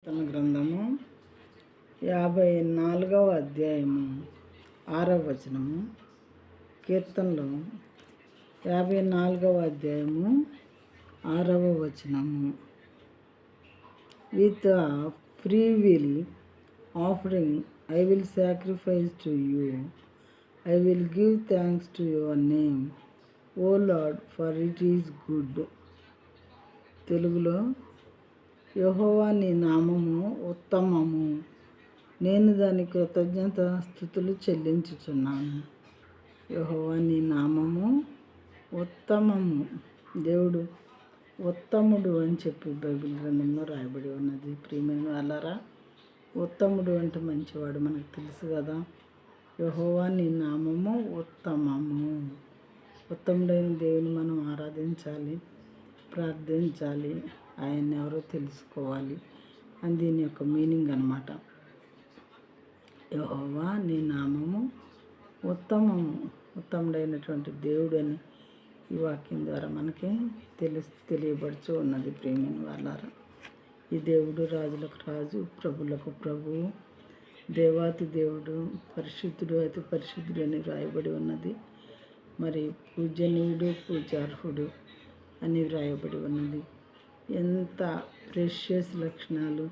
కీర్తన గ్రంథము 54వ అధ్యాయము 6వ వచనము. కీర్తనలో 54వ అధ్యాయము 6వ వచనము. With free will offering I will sacrifice to you, I will give thanks to your name, O Lord, for it is good. తెలుగులో, యెహోవా నీ నామము ఉత్తమము, నేను దాని కృతజ్ఞత స్తుతులు చెల్లించుచున్నాను. యెహోవా నీ నామము ఉత్తమము, దేవుడు ఉత్తముడు అని చెప్పి బైబిల్ గ్రంథంలో రాయబడి ఉన్నది. ప్రియమైన వాళ్ళారా, ఉత్తముడు అంటే మంచివాడు మనకు తెలుసు కదా. యెహోవా నీ నామము ఉత్తమము. ఉత్తముడైన దేవుని మనం ఆరాధించాలి, ప్రార్థించాలి, ఆయన ఎవరో తెలుసుకోవాలి అని దీని యొక్క మీనింగ్ అన్నమాట. యెహోవా నీ నామము ఉత్తమము, ఉత్తముడైనటువంటి దేవుడని ఈ వాక్యం ద్వారా మనకి తెలియబడుతూ ఉన్నది. ప్రియమైన వాళ్ళారా, ఈ దేవుడు రాజులకు రాజు, ప్రభులకు ప్రభువు, దేవాతి దేవుడు, పరిశుద్ధుడు, అతి పరిశుద్ధుడు అని వ్రాయబడి ఉన్నది. మరి పూజనీయుడు, పూజార్హుడు అని వ్రాయబడి ఉన్నది. ఎంత ప్రెషియస్ లక్షణాలు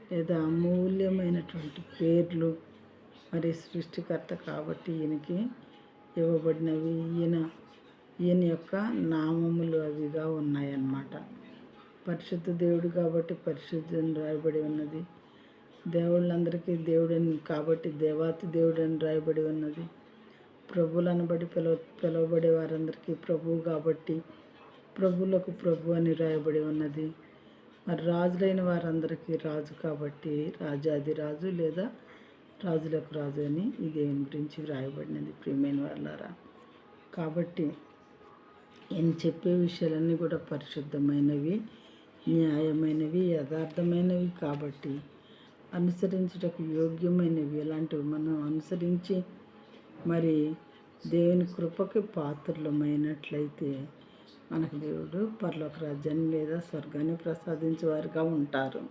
లేదా అమూల్యమైనటువంటి పేర్లు మరి సృష్టికర్త కాబట్టి ఈయనకి ఇవ్వబడినవి. ఈయన యొక్క నామములు అవిగా ఉన్నాయన్నమాట. పరిశుద్ధ దేవుడు కాబట్టి పరిశుద్ధుని రాయబడి ఉన్నది. దేవుళ్ళందరికీ దేవుడని కాబట్టి దేవాతి దేవుడని రాయబడి ఉన్నది. ప్రభువులను బట్టి పిలువబడే వారందరికీ ప్రభువు కాబట్టి ప్రభువులకు ప్రభు అని రాయబడి ఉన్నది. మరి రాజులైన వారందరికీ రాజు కాబట్టి రాజాది రాజు లేదా రాజులకు రాజు అని ఈ దేవుని గురించి వ్రాయబడినది. ప్రియమైన వాళ్ళారా, కాబట్టి ఈయన చెప్పే విషయాలన్నీ కూడా పరిశుద్ధమైనవి, న్యాయమైనవి, యథార్థమైనవి కాబట్టి అనుసరించుటకు యోగ్యమైనవి. ఇలాంటివి మనం అనుసరించి మరి దేవుని కృపకి పాత్రలమైనట్లయితే మనకు దేవుడు పరలోక రాజ్యాన్ని లేదా స్వర్గాన్ని ప్రసాదించే వారుగా ఉంటారు.